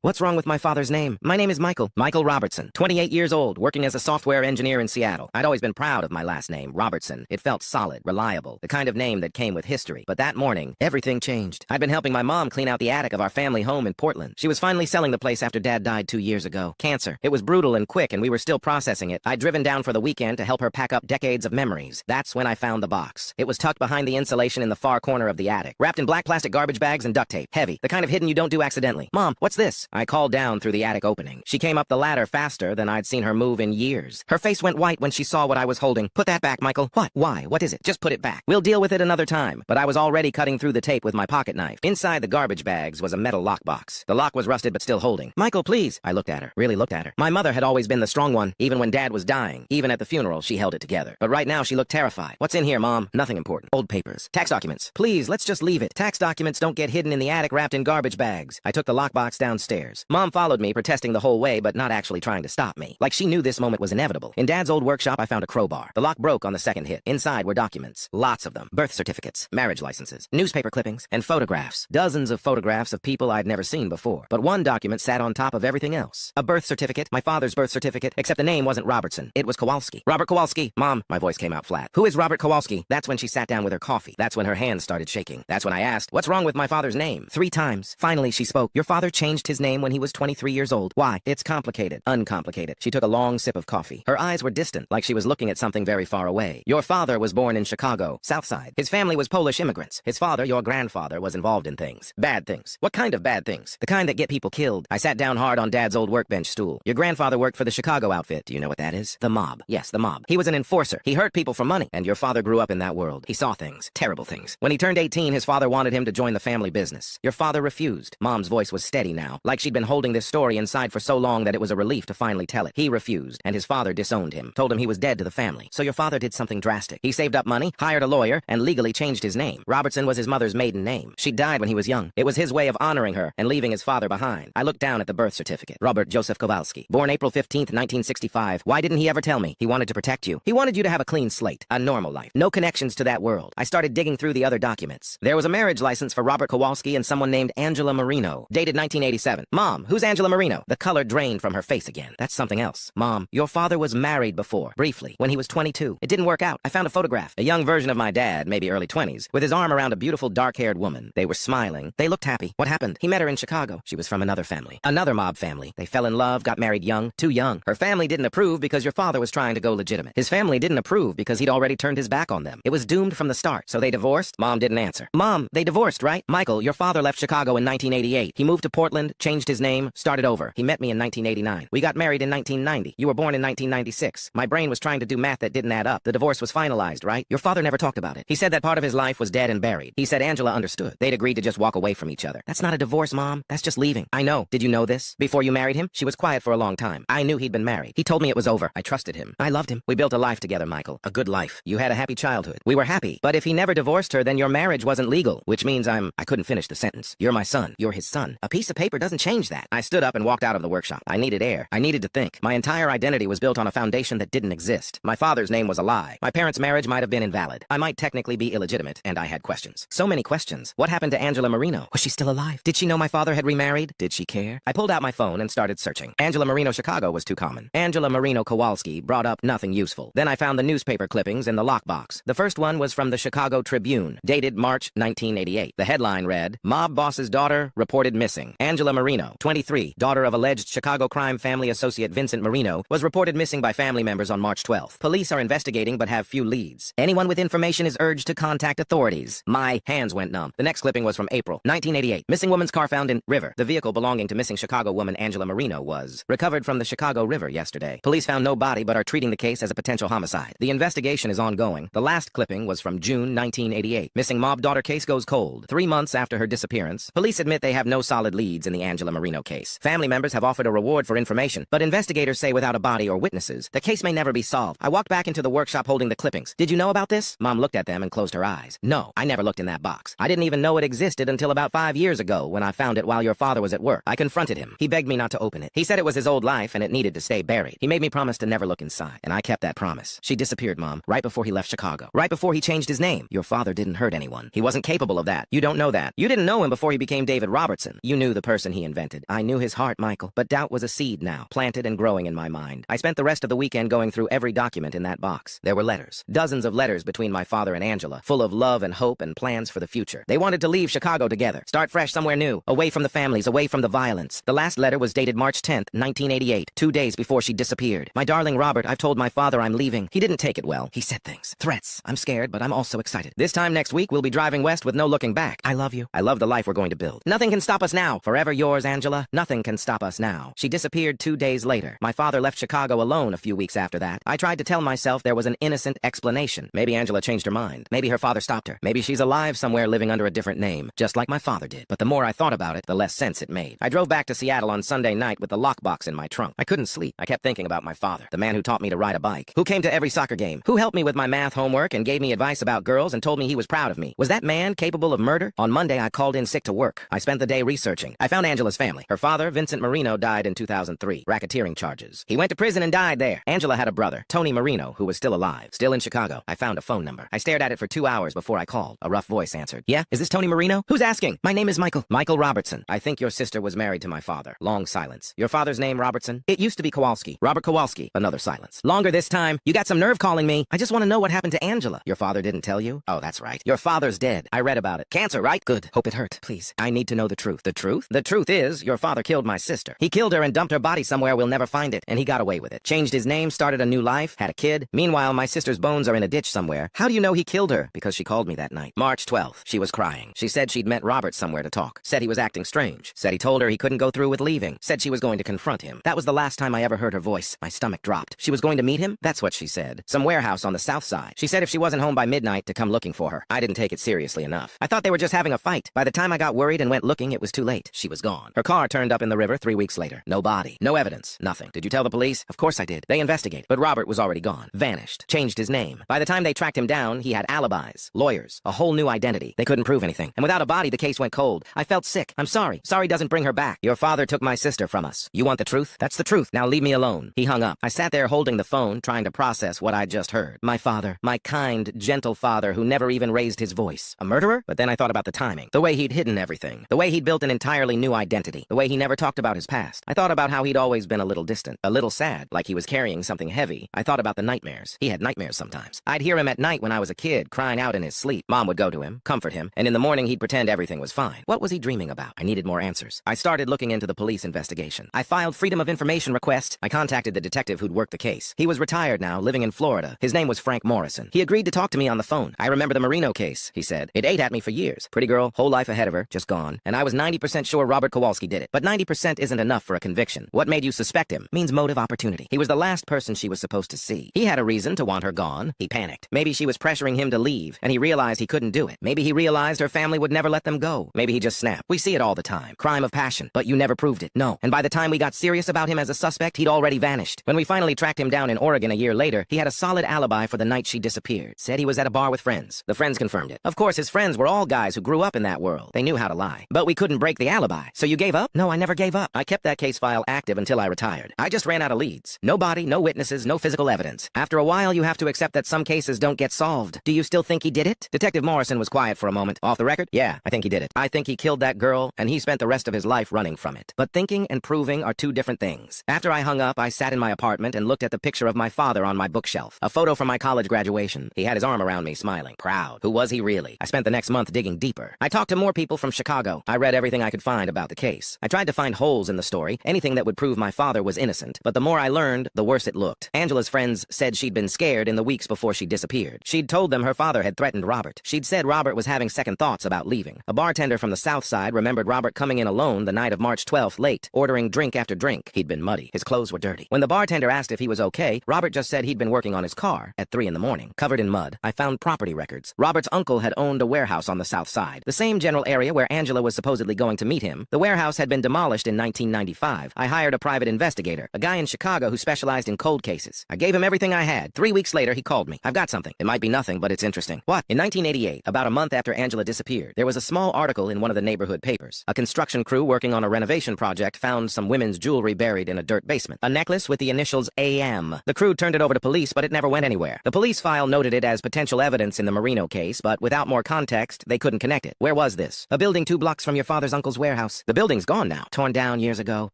What's wrong with my father's name? My name is Michael. Michael Robertson. 28 years old, working as a software engineer in Seattle. I'd always been proud of my last name, Robertson. It felt solid, reliable, the kind of name that came with history. But that morning, everything changed. I'd been helping my mom clean out the attic of our family home in Portland. She was finally selling the place after Dad died 2 years ago. Cancer. It was brutal and quick, and we were still processing it. I'd driven down for the weekend to help her pack up decades of memories. That's when I found the box. It was tucked behind the insulation in the far corner of the attic, wrapped in black plastic garbage bags and duct tape. Heavy. The kind of hidden you don't do accidentally. Mom, what's this? I called down through the attic opening. She came up the ladder faster than I'd seen her move in years. Her face went white when she saw what I was holding. Put that back, Michael. What? Why? What is it? Just put it back. We'll deal with it another time. But I was already cutting through the tape with my pocket knife. Inside the garbage bags was a metal lockbox. The lock was rusted but still holding. Michael, please. I looked at her. Really looked at her. My mother had always been the strong one. Even when Dad was dying. Even at the funeral, she held it together. But right now, she looked terrified. What's in here, Mom? Nothing important. Old papers. Tax documents. Please, let's just leave it. Tax documents don't get hidden in the attic wrapped in garbage bags. I took the lockbox downstairs. Mom followed me, protesting the whole way, but not actually trying to stop me. Like she knew this moment was inevitable. In Dad's old workshop, I found a crowbar. The lock broke on the second hit. Inside were documents. Lots of them. Birth certificates, marriage licenses, newspaper clippings, and photographs. Dozens of photographs of people I'd never seen before. But one document sat on top of everything else. A birth certificate, my father's birth certificate, except the name wasn't Robertson. It was Kowalski. Robert Kowalski. Mom, my voice came out flat. Who is Robert Kowalski? That's when she sat down with her coffee. That's when her hands started shaking. That's when I asked, what's wrong with my father's name? 3 times. Finally, she spoke. Your father changed his name when he was 23 years old. Why? It's complicated. Uncomplicated. She took a long sip of coffee. Her eyes were distant, like she was looking at something very far away. Your father was born in Chicago, South Side. His family was Polish immigrants. His father, your grandfather, was involved in things. Bad things. What kind of bad things? The kind that get people killed. I sat down hard on Dad's old workbench stool. Your grandfather worked for the Chicago outfit. Do you know what that is? The mob. Yes, the mob. He was an enforcer. He hurt people for money. And your father grew up in that world. He saw things. Terrible things. When he turned 18, his father wanted him to join the family business. Your father refused. Mom's voice was steady now, like she'd been holding this story inside for so long that it was a relief to finally tell it. He refused, and his father disowned him, told him he was dead to the family. So your father did something drastic. He saved up money, hired a lawyer, and legally changed his name. Robertson was his mother's maiden name. She died when he was young. It was his way of honoring her and leaving his father behind. I looked down at the birth certificate. Robert Joseph Kowalski. Born April 15th, 1965. Why didn't he ever tell me? He wanted to protect you. He wanted you to have a clean slate, a normal life. No connections to that world. I started digging through the other documents. There was a marriage license for Robert Kowalski and someone named Angela Marino, dated 1987. Mom, who's Angela Marino? The color drained from her face again. That's something else. Mom, your father was married before, briefly, when he was 22. It didn't work out. I found a photograph. A young version of my dad, maybe early 20s, with his arm around a beautiful dark-haired woman. They were smiling. They looked happy. What happened? He met her in Chicago. She was from another family. Another mob family. They fell in love, got married young, too young. Her family didn't approve because your father was trying to go legitimate. His family didn't approve because he'd already turned his back on them. It was doomed from the start, so they divorced. Mom didn't answer. Mom, they divorced, right? Michael, your father left Chicago in 1988. He moved to Portland, changed his name, started over. He met me in 1989. We got married in 1990. You were born in 1996. My brain was trying to do math that didn't add up. The divorce was finalized, right? Your father never talked about it. He said that part of his life was dead and buried. He said Angela understood. They'd agreed to just walk away from each other. That's not a divorce, Mom. That's just leaving. I know. Did you know this? Before you married him, she was quiet for a long time. I knew he'd been married. He told me it was over. I trusted him. I loved him. We built a life together, Michael. A good life. You had a happy childhood. We were happy. But if he never divorced her, then your marriage wasn't legal, which means I couldn't finish the sentence. You're my son. You're his son. A piece of paper doesn't change that. I stood up and walked out of the workshop. I needed air. I needed to think. My entire identity was built on a foundation that didn't exist. My father's name was a lie. My parents' marriage might have been invalid. I might technically be illegitimate, and I had questions. So many questions. What happened to Angela Marino? Was she still alive? Did she know my father had remarried? Did she care? I pulled out my phone and started searching. Angela Marino Chicago was too common. Angela Marino Kowalski brought up nothing useful. Then I found the newspaper clippings in the lockbox. The first one was from the Chicago Tribune, dated March 1988. The headline read, Mob boss's daughter reported missing. Angela Marino, 23, daughter of alleged Chicago crime family associate Vincent Marino, was reported missing by family members on March 12th. Police are investigating but have few leads. Anyone with information is urged to contact authorities. My hands went numb. The next clipping was from April 1988. Missing woman's car found in river. The vehicle belonging to missing Chicago woman Angela Marino was recovered from the Chicago River yesterday. Police found no body but are treating the case as a potential homicide. The investigation is ongoing. The last clipping was from June 1988. Missing mob daughter case goes cold. 3 months after her disappearance, police admit they have no solid leads in the Angela Marino case. Family members have offered a reward for information, but investigators say without a body or witnesses, the case may never be solved. I walked back into the workshop holding the clippings. Did you know about this? Mom looked at them and closed her eyes. No, I never looked in that box. I didn't even know it existed until about 5 years ago when I found it while your father was at work. I confronted him. He begged me not to open it. He said it was his old life and it needed to stay buried. He made me promise to never look inside, and I kept that promise. She disappeared, Mom, right before he left Chicago. Right before he changed his name. Your father didn't hurt anyone. He wasn't capable of that. You don't know that. You didn't know him before he became David Robertson. You knew the person he invented. invented. I knew his heart, Michael, but doubt was a seed now, planted and growing in my mind. I spent the rest of the weekend going through every document in that box. There were letters, dozens of letters between my father and Angela, full of love and hope and plans for the future. They wanted to leave Chicago together, start fresh somewhere new, away from the families, away from the violence. The last letter was dated March 10th, 1988, 2 days before she disappeared. My darling Robert, I've told my father I'm leaving. He didn't take it well. He said things, threats. I'm scared, but I'm also excited. This time next week, we'll be driving west with no looking back. I love you. I love the life we're going to build. Nothing can stop us now. Forever yours, Angela. Nothing can stop us now. She disappeared 2 days later. My father left Chicago alone a few weeks after that. I tried to tell myself there was an innocent explanation. Maybe Angela changed her mind. Maybe her father stopped her. Maybe she's alive somewhere living under a different name, just like my father did. But the more I thought about it, the less sense it made. I drove back to Seattle on Sunday night with the lockbox in my trunk. I couldn't sleep. I kept thinking about my father, the man who taught me to ride a bike, who came to every soccer game, who helped me with my math homework and gave me advice about girls and told me he was proud of me. Was that man capable of murder? On Monday, I called in sick to work. I spent the day researching. I found Angela's family. Her father, Vincent Marino, died in 2003, racketeering charges. He went to prison and died there. Angela had a brother, Tony Marino, who was still alive, still in Chicago. I found a phone number. I stared at it for 2 hours before I called. A rough voice answered. Yeah? Is this Tony Marino? Who's asking? My name is Michael. Michael Robertson. I think your sister was married to my father. Long silence. Your father's name, Robertson? It used to be Kowalski. Robert Kowalski. Another silence. Longer this time. You got some nerve calling me. I just want to know what happened to Angela. Your father didn't tell you? Oh, that's right. Your father's dead. I read about it. Cancer, right? Good. Hope it hurt. Please. I need to know the truth. The truth? The truth is, your father killed my sister. He killed her and dumped her body somewhere we'll never find it, and he got away with it. Changed his name, started a new life, had a kid. Meanwhile, my sister's bones are in a ditch somewhere. How do you know he killed her? Because she called me that night. March 12th. She was crying. She said she'd met Robert somewhere to talk. Said he was acting strange. Said he told her he couldn't go through with leaving. Said she was going to confront him. That was the last time I ever heard her voice. My stomach dropped. She was going to meet him? That's what she said. Some warehouse on the south side. She said if she wasn't home by midnight to come looking for her. I didn't take it seriously enough. I thought they were just having a fight. By the time I got worried and went looking, it was too late. She was gone. Her car turned up in the river 3 weeks later. No body. No evidence. Nothing. Did you tell the police? Of course I did. They investigated. But Robert was already gone. Vanished. Changed his name. By the time they tracked him down, he had alibis, lawyers, a whole new identity. They couldn't prove anything. And without a body, the case went cold. I felt sick. I'm sorry. Sorry doesn't bring her back. Your father took my sister from us. You want the truth? That's the truth. Now leave me alone. He hung up. I sat there holding the phone, trying to process what I'd just heard. My father. My kind, gentle father who never even raised his voice. A murderer? But then I thought about the timing. The way he'd hidden everything. The way he'd built an entirely new identity. The way he never talked about his past. I thought about how he'd always been a little distant. A little sad. Like he was carrying something heavy. I thought about the nightmares. He had nightmares sometimes. I'd hear him at night when I was a kid, crying out in his sleep. Mom would go to him, comfort him, and in the morning he'd pretend everything was fine. What was he dreaming about? I needed more answers. I started looking into the police investigation. I filed Freedom of Information request. I contacted the detective who'd worked the case. He was retired now, living in Florida. His name was Frank Morrison. He agreed to talk to me on the phone. I remember the Marino case, he said. It ate at me for years. Pretty girl, whole life ahead of her, just gone. And I was 90% sure Robert Kowalski did it. But 90% isn't enough for a conviction. What made you suspect him? Means motive, opportunity. He was the last person she was supposed to see. He had a reason to want her gone. He panicked. Maybe she was pressuring him to leave, and he realized he couldn't do it. Maybe he realized her family would never let them go. Maybe he just snapped. We see it all the time. Crime of passion. But you never proved it. No. And by the time we got serious about him as a suspect, he'd already vanished. When we finally tracked him down in Oregon a year later, he had a solid alibi for the night she disappeared. Said he was at a bar with friends. The friends confirmed it. Of course, his friends were all guys who grew up in that world. They knew how to lie. But we couldn't break the alibi. So you gave up? No, I never gave up. I kept that case file active until I retired. I just ran out of leads. No body, no witnesses, no physical evidence. After a while, you have to accept that some cases don't get solved. Do you still think he did it? Detective Morrison was quiet for a moment. Off the record? Yeah, I think he did it. I think he killed that girl, and he spent the rest of his life running from it. But thinking and proving are two different things. After I hung up, I sat in my apartment and looked at the picture of my father on my bookshelf. A photo from my college graduation. He had his arm around me, smiling. Proud. Who was he really? I spent the next month digging deeper. I talked to more people from Chicago. I read everything I could find about the case. I tried to find holes in the story, anything that would prove my father was innocent. But the more I learned, the worse it looked. Angela's friends said she'd been scared in the weeks before she disappeared. She'd told them her father had threatened Robert. She'd said Robert was having second thoughts about leaving. A bartender from the south side remembered Robert coming in alone the night of March 12th late, ordering drink after drink. He'd been muddy. His clothes were dirty. When the bartender asked if he was okay, Robert just said he'd been working on his car at 3 in the morning. Covered in mud, I found property records. Robert's uncle had owned a warehouse on the south side, the same general area where Angela was supposedly going to meet him. The warehouse had been demolished in 1995. I hired a private investigator, a guy in Chicago who specialized in cold cases. I gave him everything I had. 3 weeks later, he called me. I've got something. It might be nothing, but it's interesting. What? In 1988, about a month after Angela disappeared, there was a small article in one of the neighborhood papers. A construction crew working on a renovation project found some women's jewelry buried in a dirt basement. A necklace with the initials AM. The crew turned it over to police, but it never went anywhere. The police file noted it as potential evidence in the Marino case, but without more context, they couldn't connect it. Where was this? A building 2 blocks from your father's uncle's warehouse. The building's gone now. Torn down years ago.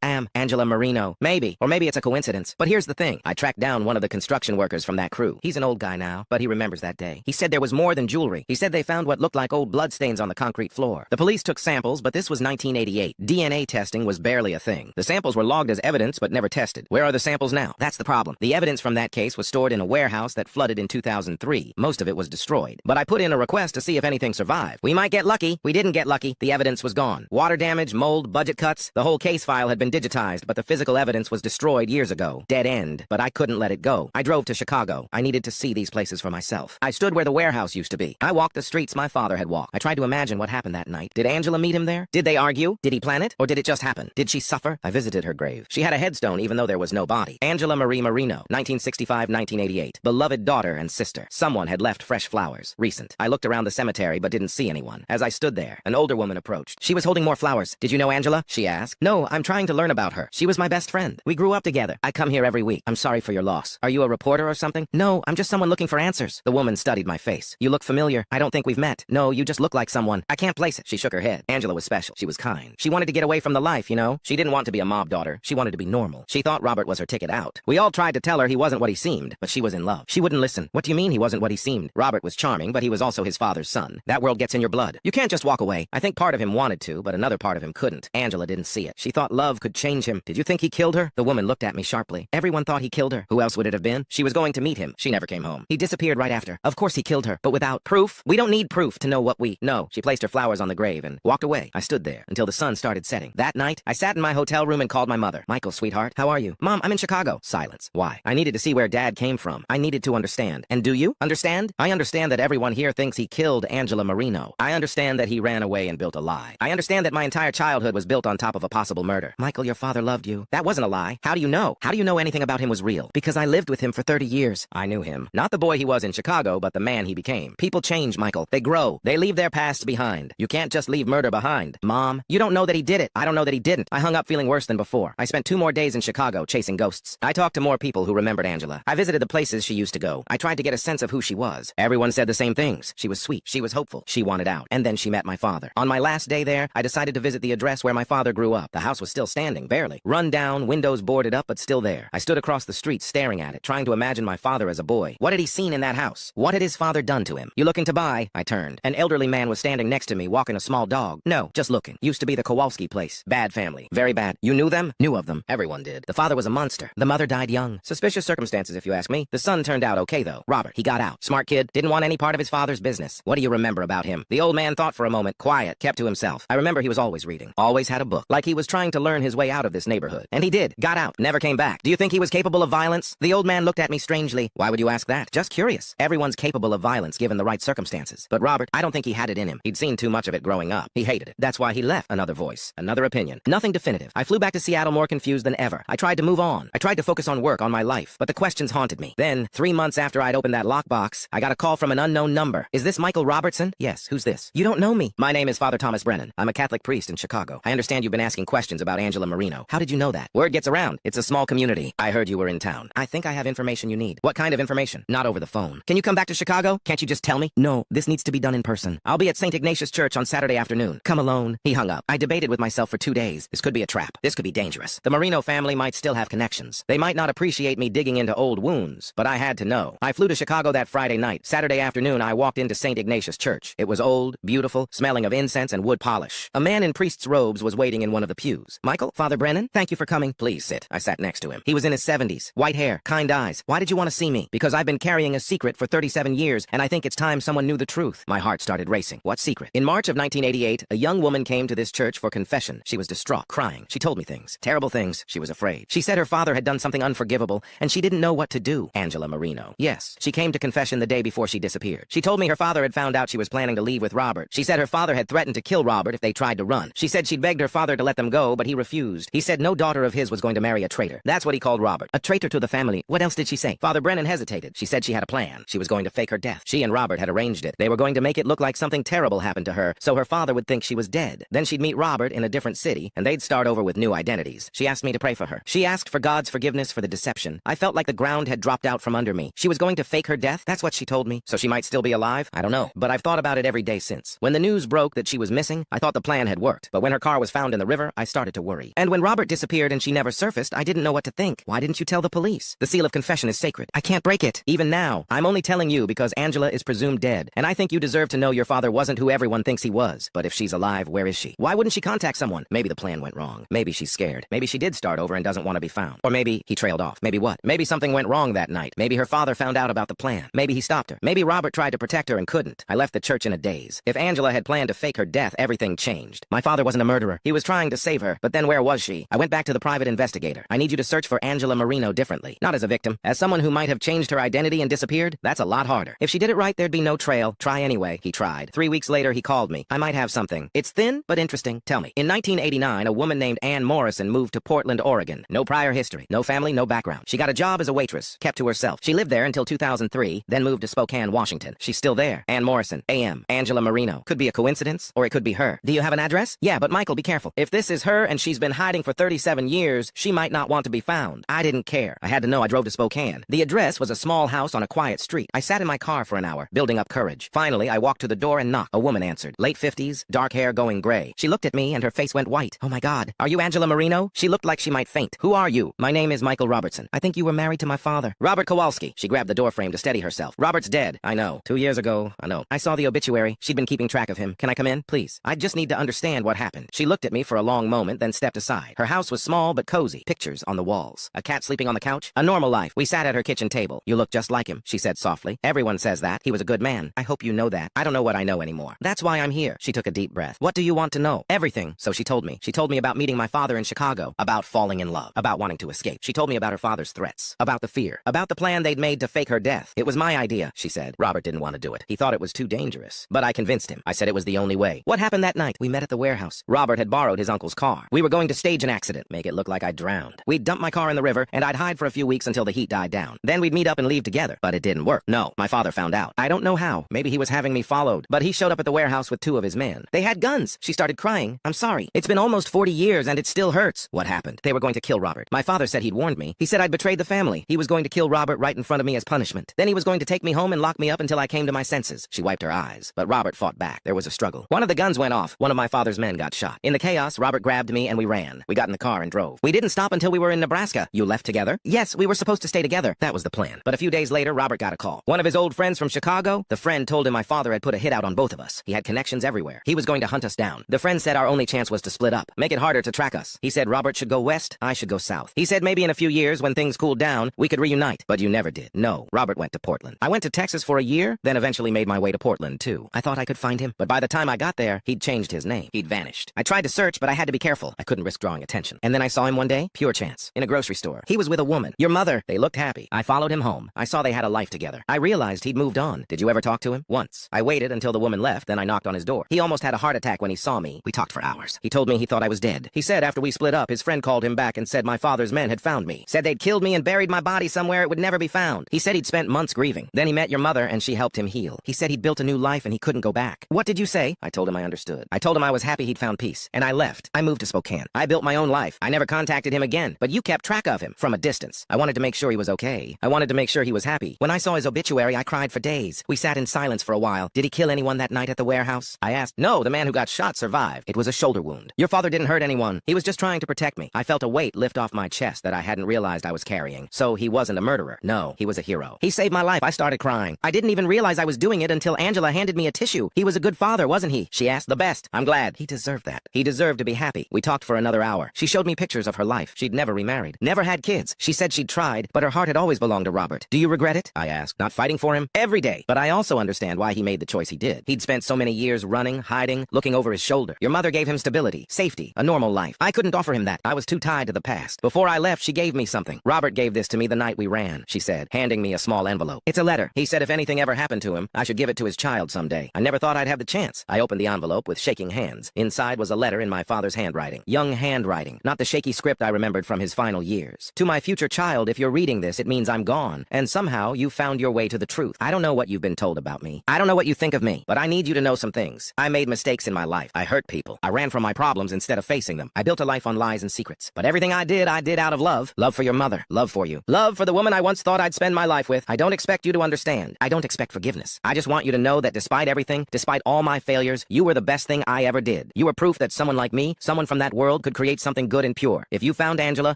Angela Marino. Maybe. Or maybe it's a coincidence. But here's the thing. I tracked down one of the construction workers from that crew. He's an old guy now, but he remembers that day. He said there was more than jewelry. He said they found what looked like old bloodstains on the concrete floor. The police took samples, but this was 1988. DNA testing was barely a thing. The samples were logged as evidence, but never tested. Where are the samples now? That's the problem. The evidence from that case was stored in a warehouse that flooded in 2003. Most of it was destroyed. But I put in a request to see if anything survived. We might get lucky. We didn't get lucky. The evidence was gone. Water damage, mold, budget cuts. The whole case file had been digitized, but the physical evidence was destroyed years ago. Dead end. But I couldn't let it go. I drove to Chicago. I needed to see these places for myself. I stood where the warehouse used to be. I walked the streets my father had walked. I tried to imagine what happened that night. Did Angela meet him there? Did they argue? Did he plan it? Or did it just happen? Did she suffer? I visited her grave. She had a headstone even though there was no body. Angela Marie Marino, 1965-1988. Beloved daughter and sister. Someone had left fresh flowers. Recent. I looked around the cemetery but didn't see anyone. As I stood there, an older woman approached. She was holding more flowers. Did you know Angela? She asked. No, I'm trying to learn about her. She was my best friend. We grew up together. I come here every week. I'm sorry for your loss. Are you a reporter or something? No, I'm just someone looking for answers. The woman studied my face. You look familiar. I don't think we've met. No, you just look like someone. I can't place it. She shook her head. Angela was special. She was kind. She wanted to get away from the life, you know? She didn't want to be a mob daughter. She wanted to be normal. She thought Robert was her ticket out. We all tried to tell her he wasn't what he seemed, but she was in love. She wouldn't listen. What do you mean he wasn't what he seemed? Robert was charming, but he was also his father's son. That world gets in your blood. You can't just walk away. I think part of him wanted to, but another part of him couldn't. Angela didn't see it. She thought love could change him. Did you think he killed her? The woman looked at me sharply. Everyone thought he killed her. Who else would it have been? She was going to meet him. She never came home. He disappeared right after. Of course he killed her, but without proof. We don't need proof to know what we know. She placed her flowers on the grave and walked away. I stood there until the sun started setting. That night, I sat in my hotel room and called my mother. Michael, sweetheart, how are you? Mom, I'm in Chicago. Silence. Why? I needed to see where Dad came from. I needed to understand. And do you understand? I understand that everyone here thinks he killed Angela Marino. I understand that he ran away and built a lie. I understand that my entire childhood was built on top of a possible murder. Michael, your father loved you. That wasn't a lie. How do you know? How do you know anything about him was real? Because I lived with him for 30 years. I knew him. Not the boy he was in Chicago, but the man he became. People change, Michael. They grow. They leave their past behind. You can't just leave murder behind. Mom, you don't know that he did it. I don't know that he didn't. I hung up feeling worse than before. I spent 2 more days in Chicago chasing ghosts. I talked to more people who remembered Angela. I visited the places she used to go. I tried to get a sense of who she was. Everyone said the same things. She was sweet. She was hopeful. She wanted out. And then she met my father. On my last day there, I decided to visit the address where my father grew up. The house was still standing, barely. Run down, windows boarded up, but still there. I stood across the street staring at it, trying to imagine my father as a boy. What had he seen in that house? What had his father done to him? You looking to buy? I turned. An elderly man was standing next to me, walking a small dog. No, just looking. Used to be the Kowalski place. Bad family. Very bad. You knew them? Knew of them. Everyone did. The father was a monster. The mother died young. Suspicious circumstances, if you ask me. The son turned out okay, though. Robert, he got out. Smart kid. Didn't want any part of his father's business. What do you remember about him? The old man thought for a moment. Quiet. Kept to himself. I remember he was always reading. Always had a book. Like he was trying to learn his way out of this neighborhood. And he did. Got out. Never came back. Do you think he was capable of violence? The old man looked at me strangely. Why would you ask that? Just curious. Everyone's capable of violence given the right circumstances. But Robert, I don't think he had it in him. He'd seen too much of it growing up. He hated it. That's why he left. Another voice. Another opinion. Nothing definitive. I flew back to Seattle more confused than ever. I tried to move on. I tried to focus on work, on my life. But the questions haunted me. Then, 3 months after I'd opened that lockbox, I got a call from an unknown number. Is this Michael Robertson? Yes. Who's this? You don't know me. My name is Father Thomas Brennan. I'm a Catholic priest in Chicago. I understand you've been asking questions about Angela Marino. How did you know that? Word gets around. It's a small community. I heard you were in town. I think I have information you need. What kind of information? Not over the phone. Can you come back to Chicago? Can't you just tell me? No, this needs to be done in person. I'll be at St. Ignatius Church on Saturday afternoon. Come alone. He hung up. I debated with myself for 2 days. This could be a trap. This could be dangerous. The Marino family might still have connections. They might not appreciate me digging into old wounds, but I had to know. I flew to Chicago that Friday night. Saturday afternoon, I walked into St. Ignatius Church. It was old, beautiful, smelling of incense and wood polish. A man in priest's robes was waiting in one of the pews. Michael, Father Brennan, thank you for coming. Please sit. I sat next to him. He was in his 70s. White hair, kind eyes. Why did you want to see me? Because I've been carrying a secret for 37 years, and I think it's time someone knew the truth. My heart started racing. What secret? In March of 1988, a young woman came to this church for confession. She was distraught, crying. She told me things. Terrible things. She was afraid. She said her father had done something unforgivable, and she didn't know what to do. Angela Marino. Yes. She came to confession the day before she disappeared. She told me her father had found out she was planning to leave with Robert. She said her father had threatened to kill Robert if they tried to run. She said she'd begged her father to let them go, but he refused. He said no daughter of his was going to marry a traitor. That's what he called Robert. A traitor to the family. What else did she say? Father Brennan hesitated. She said she had a plan. She was going to fake her death. She and Robert had arranged it. They were going to make it look like something terrible happened to her, so her father would think she was dead. Then she'd meet Robert in a different city, and they'd start over with new identities. She asked me to pray for her. She asked for God's forgiveness for the deception. I felt like the ground had dropped out from under me. She was going to fake her death? That's what she told me. So she might still be alive? I don't know. But I've thought about it every day since. When the news broke that she was missing, I thought the plan had worked. But when her car was found in the river, I started to worry. And when Robert disappeared and she never surfaced, I didn't know what to think. Why didn't you tell the police? The seal of confession is sacred. I can't break it. Even now, I'm only telling you because Angela is presumed dead, and I think you deserve to know your father wasn't who everyone thinks he was. But if she's alive, where is she? Why wouldn't she contact someone? Maybe the plan went wrong. Maybe she's scared. Maybe she did start over and doesn't want to be found. Or maybe he trailed off. Maybe what? Maybe something went wrong that night. Maybe her father found out about the plan. Maybe he stopped her. Maybe Robert tried to protect her and couldn't. I left the church in a daze. If Angela had planned to fake her death, everything changed. My father wasn't a murderer. He was trying to save her, but then where was she? I went back to the private investigator. I need you to search for Angela Marino differently. Not as a victim. As someone who might have changed her identity and disappeared, that's a lot harder. If she did it right, there'd be no trail. Try anyway. He tried. 3 weeks later, he called me. I might have something. It's thin, but interesting. Tell me. In 1989, a woman named Ann Morrison moved to Portland, Oregon. No prior history. No family, no background. She got a job as a waitress, kept to herself. She lived there until 2003, then moved to Spokane, Washington. She's still there. Ann Morrison. A.M. Angela Marino. Could be a coincidence, or it could be her. Do you have an address? Yeah, but Michael, be careful. If this is her and she's been hiding for 37 years, she might not want to be found. I didn't care. I had to know. I drove to Spokane. The address was a small house on a quiet street. I sat in my car for an hour, building up courage. Finally, I walked to the door and knocked. A woman answered. Late 50s, dark hair going gray. She looked at me and her face went white. Oh my God. Are you Angela Marino? She looked like she might faint. Who are you? My name is Michael Robertson. I think you were married to my father. Robert Kowalski. She grabbed the doorframe to steady herself. Robert's dead. I know. 2 years ago. I know. I saw the obituary. She'd been keeping track of him. Can I come in? Please. I just need to understand what happened. She looked at me for a long moment, then stepped aside. Her house was small but cozy. Pictures on the walls. A cat sleeping on the couch. A normal life. We sat at her kitchen table. You look just like him, she said softly. Everyone says that. He was a good man. I hope you know that. I don't know what I know anymore. That's why I'm here. She took a deep breath. What do you want to know? Everything. So she told me. She told me about meeting my father in Chicago, about falling in love, about wanting to escape. She told me about her father's threats, about the fear, about the plan they'd made to fake her death. It was my idea, she said. Robert didn't want to do it. He thought it was too dangerous. But I convinced him. I said it was the only way. What happened that night? We met at the warehouse. Robert had borrowed his uncle's car. We were going to stage an accident, make it look like I drowned. We'd dump my car in the river, and I'd hide for a few weeks until the heat died down. Then we'd meet up and leave together. But it didn't work. No, my father found out. I don't know how. Maybe he was having me followed. But he showed up at the warehouse with 2 of his men. They had guns. She started crying. I'm sorry. It's been almost 40 years and it still hurts. What happened? They were going to kill Robert. My father said he'd warned me. He said I'd betrayed the family. He was going to kill Robert right in front of me as punishment. Then he was going to take me home and lock me up until I came to my senses. She wiped her eyes. But Robert fought back. There was a struggle. One of the guns went off. One of my father's men got shot. In the chaos, Robert grabbed me and we ran. We got in the car and drove. We didn't stop until we were in Nebraska. You left together? Yes, we were supposed to stay together. That was the plan. But a few days later, Robert got a call. One of his old friends from Chicago? The friend told him my father had put a hit out on both of us. He had connections everywhere. He was going to hunt us down. The friend said our only chance was to split up, make it harder to track us. He said Robert should go west, I should go south. He said maybe in a few years when things cooled down, we could reunite. But you never did. No, Robert went to Portland. I went to Texas for a year, then eventually made my way to Portland too. I thought I could find him, but by the time I got there, he'd changed his name. He'd vanished. I tried to search, but I had to be careful. I couldn't risk drawing attention. And then I saw him one day, pure chance, in a grocery store. He was with a woman. Your mother. They looked happy. I followed him home. I saw they had a life together. I realized he'd moved on. Did you ever talk to him? Once. I waited until the woman left, then I knocked on his door. He almost had a heart attack when he saw me. We talked for hours. He told me he thought I was dead. He said after we split up, his friend called him back and said my father's men had found me. Said they'd killed me and buried my body somewhere it would never be found. He said he'd spent months grieving. Then he met your mother and she helped him heal. He said he'd built a new life and he couldn't go back. What did you say? I told him I understood. I told him I was happy he'd found peace. And I left. I moved to Spokane. I built my own life. I never contacted him again, but you kept track of him from a distance. I wanted to make sure he was okay. I wanted to make sure he was happy. When I saw his obituary, I cried for days. We sat in silence for a while. Did he kill anyone that night at the warehouse? I asked. No, the man who got shot survived. It was a shoulder wound. Your father didn't hurt anyone. He was just trying to protect me. I felt a weight lift off my chest that I hadn't realized I was carrying. So he wasn't a murderer. No, he was a hero. He saved my life. I started crying. I didn't even realize I was doing it until Angela handed me a tissue. He was a good father, wasn't he? She asked. The best. I'm glad. He deserved that. He deserved to be happy. We talked for another hour. She showed me pictures of her life. She'd never remarried. Never had kids. She said she'd tried, but her heart had always belonged to Robert. Do you regret it? I asked. Not fighting for him? Every day. But I also understand why he made the choice he did. He'd spent so many years running, hiding, looking over his shoulder. Your mother gave him stability, safety, a normal life. I couldn't offer him that. I was too tied to the past. Before I left, she gave me something. Robert gave this to me the night we ran, she said, handing me a small envelope. It's a letter. He said if anything ever happened to him, I should give it to his child someday. I never thought I'd have the chance. I opened the envelope with shaking hands. Inside was a letter in my father's handwriting. Young handwriting. Not the shaky script I remembered from his final years. To my future child, if you're reading this, it means I'm gone. And somehow you found your way to the truth. I don't know what you've been told about me. I don't know what you think of me. But I need you to know some things. I made mistakes in my life. I hurt people. I ran from my problems instead of facing them. I built a life on lies and secrets. But everything I did out of love. Love for your mother. Love for you. Love for the woman I once thought I'd spend my life with. I don't expect you to understand. I don't expect forgiveness. I just want you to know that despite everything, despite all my failures, you were the best thing I ever did. You were proof that someone like me, someone from that world, could create something good and pure. If you found Angela,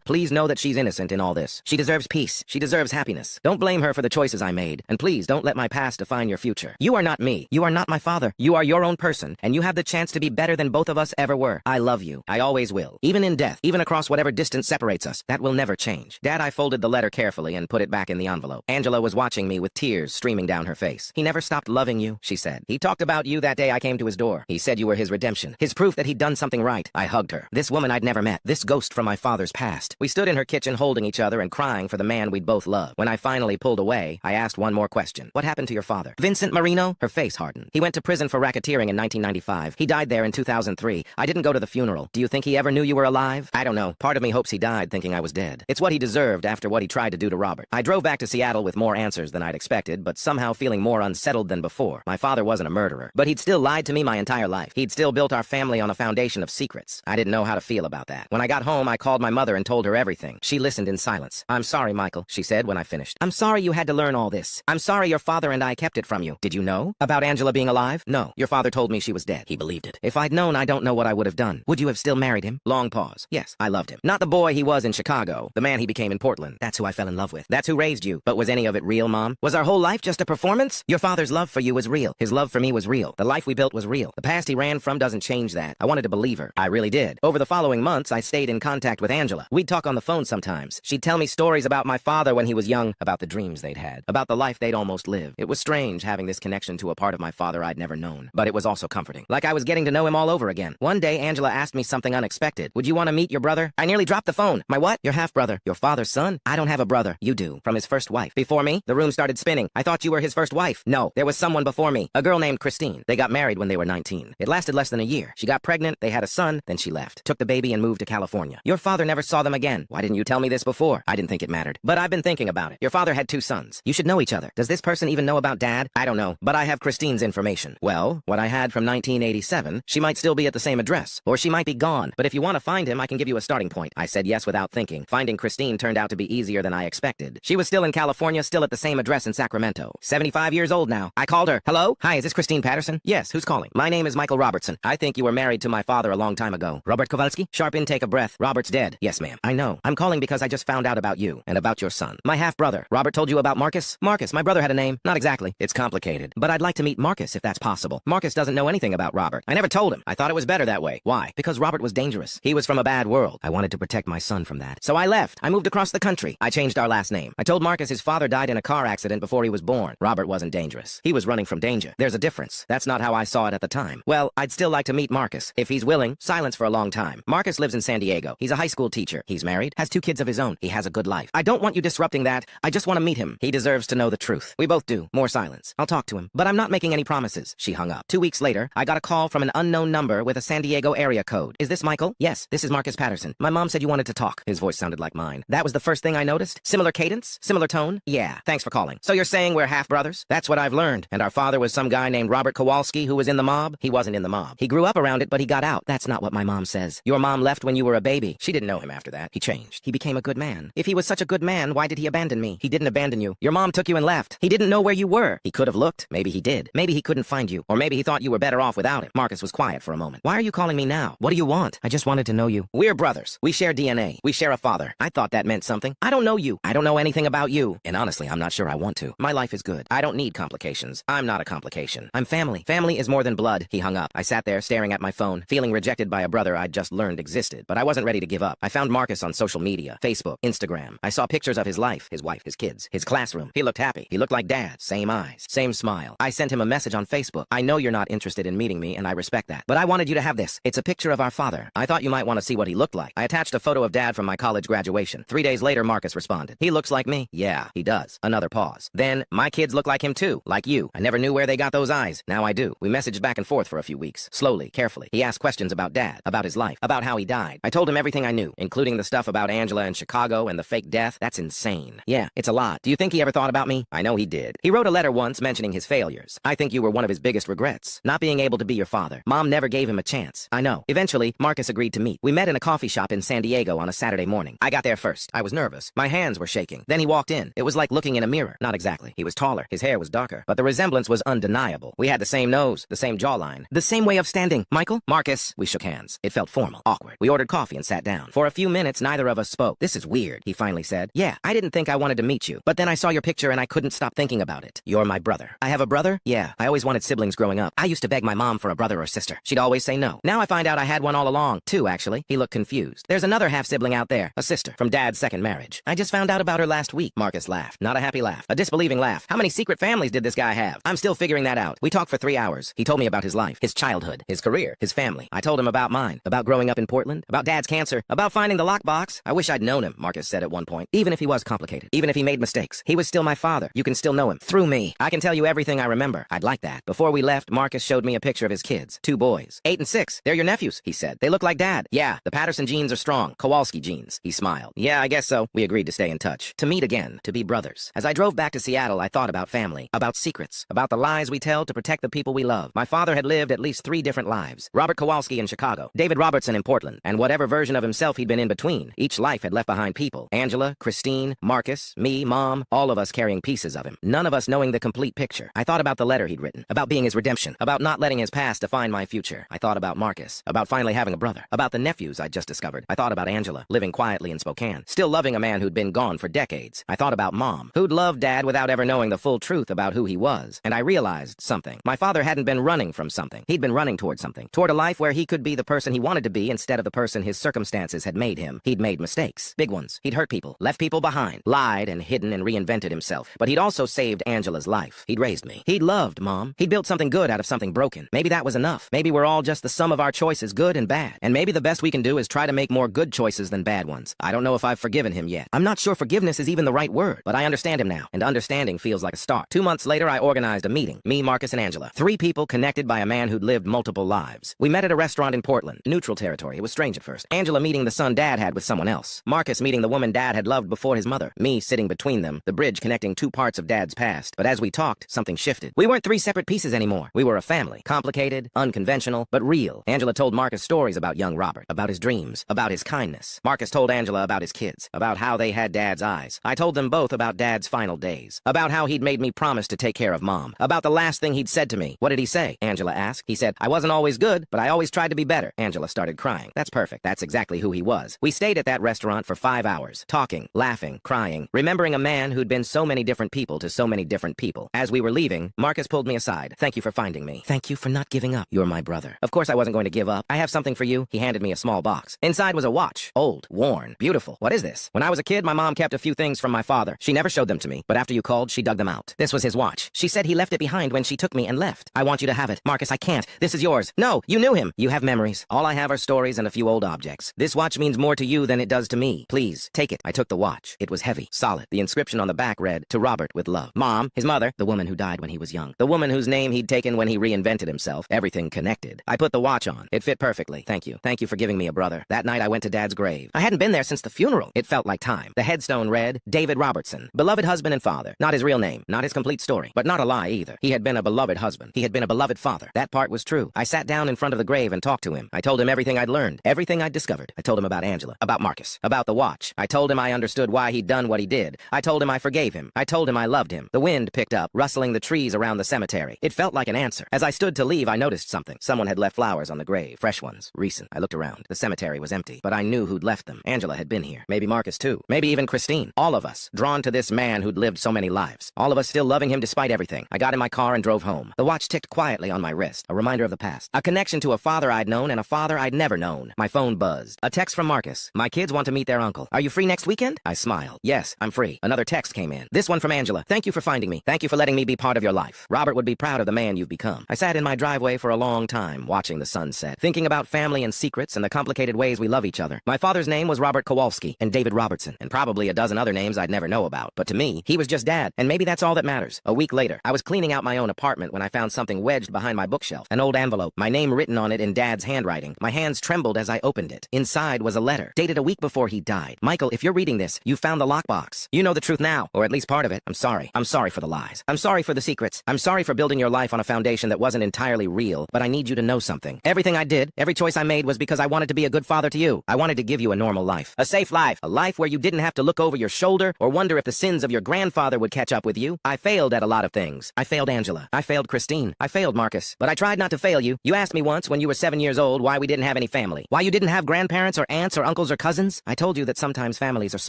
please know that she's innocent in all this. She deserves peace. She deserves happiness. Don't blame her for the choices I made. And please don't let my past define your future. You are not me. You are not my father. You are your own person, and you have the chance to be better than both of us ever were. I love you. I always will. Even in death, even across whatever distance separates us. That will never change. Dad, I folded the letter carefully and put it back in the envelope. Angela was watching me with tears streaming down her face. He never stopped loving you, she said. He talked about you that day I came to his door. He said you were his redemption, his proof that he'd done something right. I hugged her. This woman I'd never met. This ghost from my father's past. We stood in her kitchen holding each other and crying for the man we'd both loved. When I finally pulled away, I asked one more question. What happened to your father? Vincent Marino? Her face hardened. He went to prison for racketeering in 1995. He died there in 2003. I didn't go to the funeral. Do you think he ever knew you were alive? I don't know. Part of me hopes he died thinking I was dead. It's what he deserved after what he tried to do to Robert. I drove back to Seattle with more answers than I'd expected, but somehow feeling more unsettled than before. My father wasn't a murderer, but he'd still lied to me my entire life. He'd still built our family on a foundation of secrets. I didn't know how to feel about that. When I got home, I called my mother and told her everything. She listened in silence. I'm sorry, Michael, she said when I finished. I'm sorry you had to learn all this. I'm sorry your father and I kept it from you. Did you know about Angela being alive? No. Your father told me she was dead. He believed it. If I'd known, I don't know what I would have done. Would you have still married him? Long pause. Yes, I loved him. Not the boy he was in Chicago. The man he became in Portland. That's who I fell in love with. That's who raised you. But was any of it real, Mom? Was our whole life just a performance? Your father's love for you was real. His love for me was real. The life we built was real. The past he ran from doesn't change that. I wanted to believe her. I really did. Over the following months, I stayed in contact with Angela. We'd talk on the phone sometimes. She'd tell me stories about my father when he was young, about the dreams they'd had, about the life they'd almost lived. It was strange having this connection to a part of my father I'd never known, but it was also comforting. Like I was getting to know him all over again. One day, Angela asked me something unexpected. Would you want to meet your brother? I nearly dropped the phone. My what? Your half-brother. Your father's son? I don't have a brother. You do. From his first wife. Before me? The room started spinning. I thought you were his first wife. No, there was someone before me. A girl named Christine. They got married when they were 19. It lasted less than a year. She got pregnant, they had a son, then she left. Took the baby and moved to California. Your father never saw them again. Why didn't you tell me this before? I didn't think it mattered. But I've been thinking about it. Your father had 2 sons. You should know each other. Does this person even know about Dad? I don't know, but I have Christine's information. Well, what I had from 1987, she might still be at the same address, or she might be gone. But if you want to find him, I can give you a starting point. I said yes without thinking. Finding Christine turned out to be easier than I expected. She was still in California, still at the same address in Sacramento. 75 years old now. I called her. Hello? Hi, is this Christine Patterson? Yes, who's calling? My name is Michael Robertson. I think you were married to my father a long time ago. Robert Kowalski? Sharp intake of breath. Robert's dead. Yes, ma'am. I know. I'm calling because I just found out about you and about your son. My half-brother. Robert told you about Marcus? Marcus, my brother had a name. Not exactly. It's complicated. But I'd like to meet Marcus if that's possible. Marcus doesn't know anything about Robert. I never told him. I thought it was better that way. Why? Because Robert was dangerous. He was from a bad world. I wanted to protect my son from that. So I left. I moved across the country. I changed our last name. I told Marcus his father died in a car accident before he was born. Robert wasn't dangerous. He was running from danger. There's a difference. That's not how I saw it at the time. Well, I'd still like to meet Marcus. If he's willing, silence for a long time. Marcus lives in San Diego. He's a high school teacher. He's married, has 2 kids of his own. He has a good life. I don't want you disrupting that. I just want to meet him. He deserves to know the truth. We both do. More silence. I'll talk to him. But I'm not making any promises. She hung up. 2 weeks later, I got a call from an unknown number with a San Diego area code. Is this Michael? Yes, this is Marcus Patterson. My mom said you wanted to talk. His voice sounded like mine. That was the first thing I noticed. Similar cadence? Similar tone? Yeah, thanks for calling. So you're saying we're half-brothers? That's what I've learned. And our father was some guy named Robert Kowalski who was in the mob? He wasn't in the mob. He grew up around it, but he got out. That's not what my mom says. Your mom left when you were a baby. She didn't know him after that. He changed. He became a good man. If he was such a good man, why did he abandon me? He didn't abandon you. Your mom took you and left. He didn't know where you were. He could have looked. Maybe he did. Maybe he couldn't find you. Or maybe he thought you were better off without him. Marcus was quiet for a moment. Why are you calling me now? What do you want? I just wanted to know you. We're brothers. We share DNA. We share a father. I thought that meant something. I don't know you. I don't know anything about you. And honestly, I'm not sure I want to. My life is good. I don't need complications. I'm not a complication. I'm family. Family is more than blood. He hung up. I sat there staring at my phone, feeling rejected by a brother I'd just learned existed. But I wasn't ready to give up. I found Marcus on social media, Facebook, Instagram. I saw pictures of his life, his wife, his kids, his classroom. He looked happy. He looked like Dad. Same eyes, same smile. I sent him a message on Facebook. I know you're not interested in meeting me, and I respect that. But I wanted you to have this. It's a picture of our father. I thought you might want to see what he looked like. I attached a photo of Dad from my college graduation. 3 days later, Marcus responded. He looks like me. Yeah, he does. Another pause. Then, my kids look like him too. Like you. I never knew where they got those eyes. Now I do. We messaged back and forth for a few weeks. Slowly, carefully. He asked questions about Dad, about his life, about how he died. I told him everything I knew, including the stuff about Angela and Chicago and the fake death. That's insane. Yeah, it's a lot. Do you think he ever thought about me? I know he did. He wrote a letter once mentioning his failures. I think you were one of his biggest regrets. Not being able to be your father. Mom never gave him a chance. I know. Eventually, Marcus agreed to meet. We met in a coffee shop in San Diego on a Saturday morning. I got there first. I was nervous. My hands were shaking. Then he walked in. It was like looking in a mirror. Not exactly. He was taller. His hair was darker. But the resemblance was undeniable. We had the same nose, the same jawline, the same way of standing. Michael? Michael? Marcus? We shook hands. It felt formal, awkward. We ordered coffee and sat down. For a few minutes, neither of us spoke. This is weird, he finally said. Yeah, I didn't think I wanted to meet you, but then I saw your picture and I couldn't stop thinking about it. You're my brother. I have a brother? Yeah, I always wanted siblings growing up. I used to beg my mom for a brother or sister. She'd always say no. Now I find out I had one all along. Two, actually. He looked confused. There's another half-sibling out there, a sister, from Dad's second marriage. I just found out about her last week. Marcus laughed. Not a happy laugh. A disbelieving laugh. How many secret families did this guy have? I'm still figuring that out. We talked for 3 hours. He told me about his life, his childhood, his career, his family. I told him about mine, about growing up in Portland, about Dad's cancer, about finding the lockbox. I wish I'd known him, Marcus said at one point. Even if he was complicated, even if he made mistakes, he was still my father. You can still know him. Through me. I can tell you everything I remember. I'd like that. Before we left, Marcus showed me a picture of his kids. 2 boys. 8 and 6. They're your nephews, he said. They look like Dad. Yeah, the Patterson genes are strong. Kowalski genes. He smiled. Yeah, I guess so. We agreed to stay in touch. To meet again. To be brothers. As I drove back to Seattle, I thought about family. About secrets. About the lies we tell to protect the people we love. My father had lived at least 3 different lives. Robert Kowalski in Chicago. David Robertson in Portland. And whatever version of himself he'd been in between. Each life had left behind people. Angela, Christine, Marcus, me, Mom, all of us carrying pieces of him. None of us knowing the complete picture. I thought about the letter he'd written. About being his redemption. About not letting his past define my future. I thought about Marcus. About finally having a brother. About the nephews I'd just discovered. I thought about Angela, living quietly in Spokane. Still loving a man who'd been gone for decades. I thought about Mom, who'd loved Dad without ever knowing the full truth about who he was. And I realized something. My father hadn't been running from something. He'd been running toward something. Toward a life where he could be the person he wanted to be instead of the person his circumstances had made him. He'd made mistakes. Big ones. He'd hurt people. Left people behind. Lied and hidden and reinvented himself. But he'd also saved Angela's life. He'd raised me. He'd loved Mom. He'd built something good out of something broken. Maybe that was enough. Maybe we're all just the sum of our choices, good and bad. And maybe the best we can do is try to make more good choices than bad ones. I don't know if I've forgiven him yet. I'm not sure forgiveness is even the right word, but I understand him now. And understanding feels like a start. 2 months later, I organized a meeting. Me, Marcus, and Angela. 3 people connected by a man who'd lived multiple lives. We met at a restaurant in Portland. Neutral territory. It was strange at first. Angela meeting the son Dad had with someone else. Marcus meeting the woman Dad had loved before his mother. Me sitting between them. The bridge connecting 2 parts of Dad's past. But as we talked, something shifted. We weren't 3 separate pieces anymore. We were a family. Complicated, unconventional, but real. Angela told Marcus stories about young Robert. About his dreams. About his kindness. Marcus told Angela about his kids. About how they had Dad's eyes. I told them both about Dad's final days. About how he'd made me promise to take care of Mom. About the last thing he'd said to me. What did he say? Angela asked. He said, I wasn't always good, but I always tried to be better. Angela started crying. That's perfect. That's exactly who he was. We stayed at that restaurant for 5 hours. Talking, laughing, crying. Remembering a man who'd been so many different people to so many different people. As we were leaving, Marcus pulled me aside. Thank you for finding me. Thank you for not giving up. You're my brother. Of course I wasn't going to give up. I have something for you. He handed me a small box. Inside was a watch. Old, worn, beautiful. What is this? When I was a kid, my mom kept a few things from my father. She never showed them to me, but after you called, she dug them out. This was his watch. She said he left it behind when she took me and left. I want you to have it. Marcus, I can't. This is yours. No, you knew him. You have memories. All I have are stories and a few old objects. This watch means more to you than it does to me. Please, take it. I took the watch. It was heavy, solid. The inscription on the back read, to Robert with love. Mom, his mother, the woman who died when he was young. The woman whose name he'd taken when he reinvented himself. Everything connected. I put the watch on. It fit perfectly. Thank you. Thank you for giving me a brother. That night I went to Dad's grave. I hadn't been there since the funeral. It felt like time. The headstone read, David Robertson, beloved husband and father. Not his real name, not his complete story, but not a lie either. He had been a beloved husband. He had been a beloved father. That part was true. I sat down in front of the grave and talked to him. I told him everything I'd learned, everything I'd discovered. I told him about Angela, about Marcus, about the watch. I told him I understood why he'd done what he did. I told him I forgave him. I told him I loved him. The wind picked up, rustling the trees around the cemetery. It felt like an answer. As I stood to leave, I noticed something. Someone had left flowers on the grave. Fresh ones. Recent. I looked around. The cemetery was empty, but I knew who'd left them. Angela had been here. Maybe Marcus too. Maybe even Christine. All of us, drawn to this man who'd lived so many lives. All of us still loving him despite everything. I got in my car and drove home. The watch ticked quietly on my wrist. A reminder of the past. A connection to a father I'd known and a father I'd never known. My phone buzzed. A text from Marcus. My kids want to meet their uncle. Are you free next weekend? I smiled. Yes, I'm free. Another text came in. This one from Angela. Thank you for finding me. Thank you for letting me be part of your life. Robert would be proud of the man you've become. I sat in my driveway for a long time, watching the sunset, thinking about family and secrets and the complicated ways we love each other. My father's name was Robert Kowalski and David Robertson, and probably a dozen other names I'd never know about. But to me, he was just Dad, and maybe that's all that matters. A week later, I was cleaning out my own apartment when I found something wedged behind my bookshelf. An old envelope, my name written on it in Dad's handwriting. My hands trembled as I opened it. Inside was a letter, dated a week before he died. Michael, if you're reading this, you found the lockbox. You know the truth now, or at least part of it. I'm sorry. I'm sorry for the lies. I'm sorry for the secrets. I'm sorry for building your life on a foundation that wasn't entirely real, but I need you to know something. Everything I did, every choice I made was because I wanted to be a good father to you. I wanted to give you a normal life. A safe life. A life where you didn't have to look over your shoulder or wonder if the sins of your grandfather would catch up with you. I failed at a lot of things. I failed Angela. I failed Christine. I failed Marcus. But I tried not to fail you. You asked me once when you were 7 years old why we didn't have any family. Why you didn't have grandparents or aunts or uncles or cousins? I told you that sometimes families are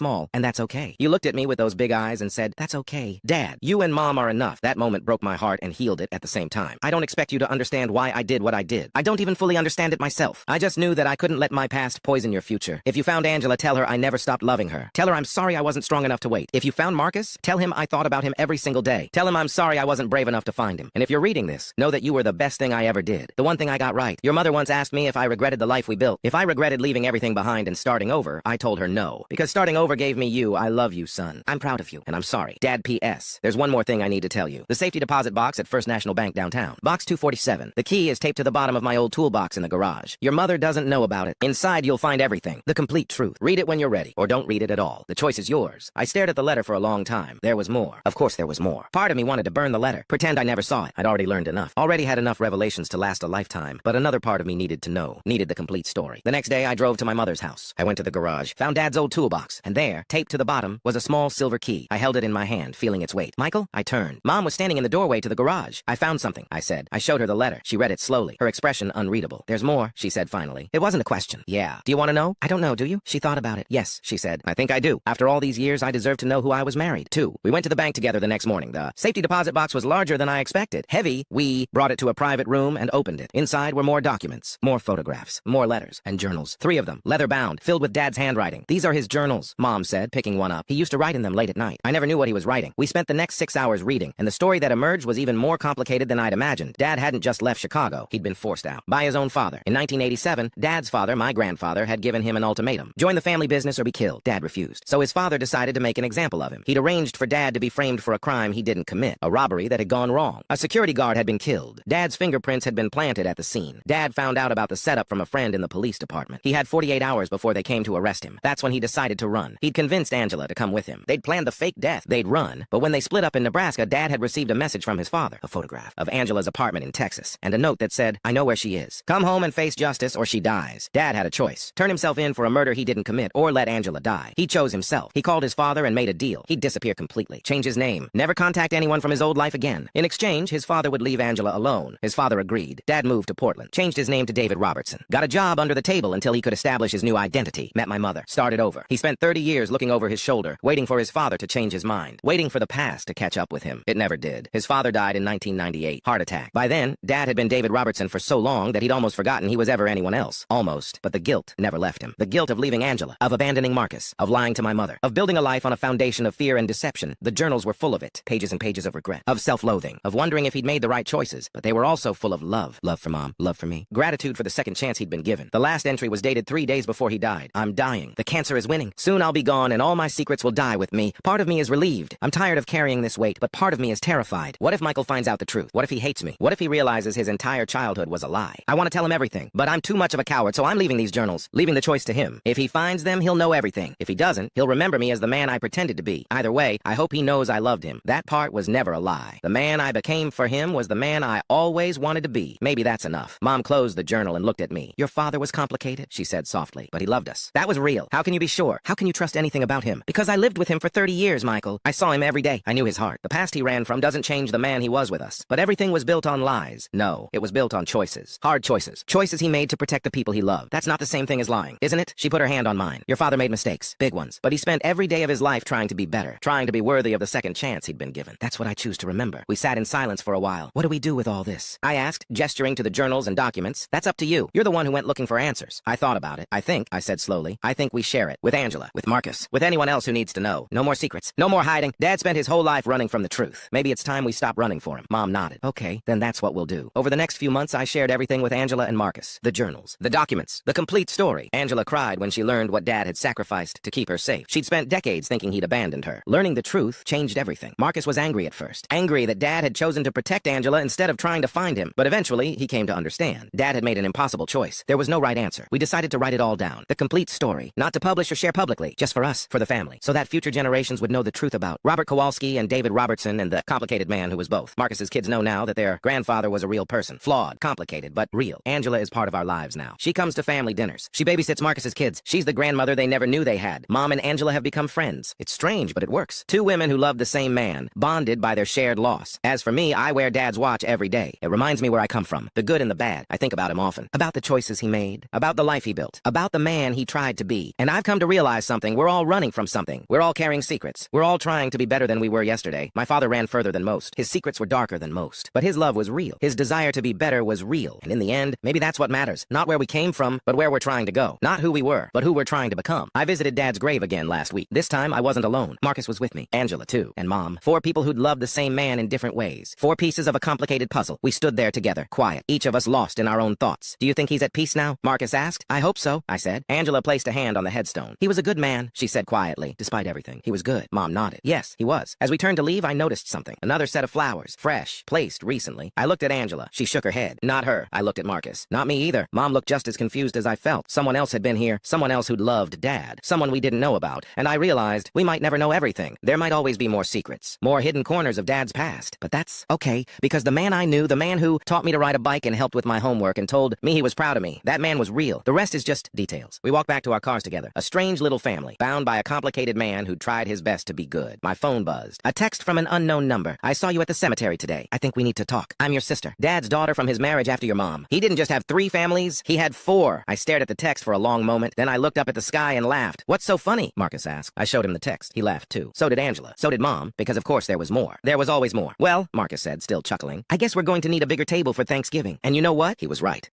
small, and that's okay. You looked at me with those big eyes and said, that's okay. Dad, you and Mom are enough. That moment broke my heart and healed it at the same time. I don't expect you to understand why I did what I did. I don't even fully understand it myself. I just knew that I couldn't let my past poison your future. If you found Angela, tell her I never stopped loving her. Tell her I'm sorry I wasn't strong enough to wait. If you found Marcus, tell him I thought about him every single day. Tell him I'm sorry I wasn't brave enough to find him. And if you're reading this, know that you were the best thing I ever did. The one thing I got right. Your mother once asked me if I regretted the life we built. If I regretted leaving everything behind and starting over, I told her no. Because starting over gave me you. I love you, son. I'm proud of you, and I'm sorry. Dad, P.S. There's one more thing I need to tell you. The safety deposit box at First National Bank downtown. Box 247. The key is taped to the bottom of my old toolbox in the garage. Your mother doesn't know about it. Inside, you'll find everything. The complete truth. Read it when you're ready, or don't read it at all. The choice is yours. I stared at the letter for a long time. There was more. Of course there was more. Part of me wanted to burn the letter. Pretend I never saw it. I'd already learned enough. Already had enough revelations to last a lifetime. But another part of me needed to know. Needed the complete story. The next day, I drove to my mother's house. I went to the garage, found Dad's old toolbox, and there, taped to the bottom, was a small silver key. I held it in my hand, feeling its weight. Michael? I turned. Mom was standing in the doorway to the garage. I found something, I said. I showed her the letter. She read it slowly, her expression unreadable. There's more, she said finally. It wasn't a question. Yeah. Do you want to know? I don't know, do you? She thought about it. Yes, she said. I think I do. After all these years, I deserve to know who I was married to. We went to the bank together the next morning. The safety deposit box was larger than I expected. Heavy. We brought it to a private room and opened it. Inside were more documents, more photographs, more letters, and journals. 3 of them, leather-bound, filled with Dad's handwriting. These are his journals, Mom said, picking one up. He used to write in them late at night. I never knew what he was writing. We spent the next 6 hours reading, and the story that emerged was even more complicated than I'd imagined. Dad hadn't just left Chicago. He'd been forced out by his own father. In 1987, Dad's father, my grandfather, had given him an ultimatum. Join the family business or be killed. Dad refused. So his father decided to make an example of him. He'd arranged for Dad to be framed for a crime he didn't commit, a robbery that had gone wrong. A security guard had been killed. Dad's fingerprints had been planted at the scene. Dad found out about the setup from a friend in the police department. He had 48 hours before they came to arrest him. That's when he decided to run. He'd convinced Angela to come with him. They'd planned the fake death. They'd run. But when they split up in Nebraska, Dad had received a message from his father, a photograph of Angela's apartment in Texas, and a note that said, I know where she is. Come home and face justice or she dies. Dad had a choice. Turn himself in for a murder he didn't commit or let Angela die. He chose himself. He called his father and made a deal. He'd disappear completely. Change his name. Never contact anyone from his old life again. In exchange, his father would leave Angela alone. His father agreed. Dad moved to Portland. Changed his name to David Robertson. Got a job under the table until he could establish his new identity. Met my mother. Started over. He spent 30 years looking over his shoulder, waiting for his father to change his mind. Waiting for the past to catch up with him. It never did. His father died in 1998. Heart attack. By then, Dad had been David Robertson for so long that he'd almost forgotten he was ever anyone else. Almost. But the guilt never left him. The guilt of leaving Angela, of abandoning Marcus, of lying to my mother, of building a life on a foundation of fear and deception. The journals were full of it. Pages and pages of regret, of self-loathing, of wondering if he'd made the right choices. But they were also full of love. Love for Mom, love for me. Gratitude for the second chance he'd been given. The last entry was dated 3 days before he died. I'm dying. The cancer is winning. Soon I'll be gone and all my secrets will die with me. Part of me is relieved. I'm tired of carrying this weight, but part of me is terrified. What if Michael finds out the truth? What if he hates me? What if he realizes his entire childhood was a lie? I want to tell him everything, but I'm too much of a coward, so I'm leaving these journals, leaving the choice to him. If he finds them, he'll know everything. If he doesn't, he'll remember me as the man I pretended to be. Either way, I hope he knows I loved him. That part was never a lie. The man I became for him was the man I always wanted to be. Maybe that's enough. Mom closed the journal and looked at me. Your father was complicated, she said softly, but he loved us. That was real. How can you be sure? How can you trust anything about him? Because I lived with him for 30 years, Michael. I saw him every day. I knew his heart. The past he ran from doesn't change the man he was with us. But everything was built on lies. No, it was built on choices. Hard choices. Choices he made to protect the people he loved. That's not the same thing as lying, isn't it? She put her hand on mine. Your father made mistakes. Big ones. But he spent every day of his life trying to be better. Trying to be worthy of the second chance he'd been given. That's what I choose to remember. We sat in silence for a while. What do we do with all this? I asked, gesturing to the journals and documents. That's up to you. You're the one who went looking for answers. I thought about it. I said slowly, I think we share it. With Angela. With Marcus. With anyone else who needs to know. No more secrets. No more hiding. Dad spent his whole life running from the truth. Maybe it's time we stop running for him. Mom nodded. Okay, then that's what we'll do. Over the next few months, I shared everything with Angela and Marcus. The journals. The documents. The complete story. Angela cried when she learned what Dad had sacrificed to keep her safe. She'd spent decades thinking he'd abandoned her. Learning the truth changed everything. Marcus was angry at first. Angry that Dad had chosen to protect Angela instead of trying to find him. But eventually, he came to understand. Dad had made an impossible choice. There was no right answer. We decided to write it all down. The complete story. Not to publish or share publicly. Just for us. For the family. So that future generations would know the truth about Robert Kowalski and David Robertson and the complicated man who was both. Marcus's kids know now that their grandfather was a real person. Flawed. Complicated. But real. Angela is part of our lives now. She comes to family dinners. She babysits Marcus's kids. She's the grandmother they never knew they had. Mom and Angela have become friends. It's strange, but it works. Two women who love the same man. Bonded by their shared loss. As for me, I wear Dad's watch every day. It reminds me where I come from. The good good and the bad. I think about him often. About the choices he made. About the life he built. About the man he tried to be. And I've come to realize something. We're all running from something. We're all carrying secrets. We're all trying to be better than we were yesterday. My father ran further than most. His secrets were darker than most. But his love was real. His desire to be better was real. And in the end, maybe that's what matters. Not where we came from, but where we're trying to go. Not who we were, but who we're trying to become. I visited Dad's grave again last week. This time, I wasn't alone. Marcus was with me. Angela, too. And Mom. 4 people who'd loved the same man in different ways. 4 pieces of a complicated puzzle. We stood there together, quiet, each of us lost in our own thoughts. Do you think he's at peace now? Marcus asked. I hope so, I said. Angela placed a hand on the headstone. He was a good man, she said quietly. Despite everything, he was good. Mom nodded. Yes, he was. As we turned to leave, I noticed something. Another set of flowers. Fresh. Placed recently. I looked at Angela. She shook her head. Not her. I looked at Marcus. Not me either. Mom looked just as confused as I felt. Someone else had been here. Someone else who'd loved Dad. Someone we didn't know about. And I realized we might never know everything. There might always be more secrets. More hidden corners of Dad's past. But that's okay, because the man I knew, the man who taught me to ride a bike and helped with my homework and told me he was proud of me, that man was real. The rest is just details. We walked back to our cars together. A strange little family, bound by a complicated man who tried his best to be good. My phone buzzed. A text from an unknown number. I saw you at the cemetery today. I think we need to talk. I'm your sister. Dad's daughter from his marriage after your mom. He didn't just have 3 families, he had 4. I stared at the text for a long moment, then I looked up at the sky and laughed. What's so funny? Marcus asked. I showed him the text. He laughed too. So did Angela. So did Mom, because of course there was more. There was always more. Well, Marcus said, still chuckling, I guess we're going to need a bigger table for Thanksgiving. And you know what? He was right.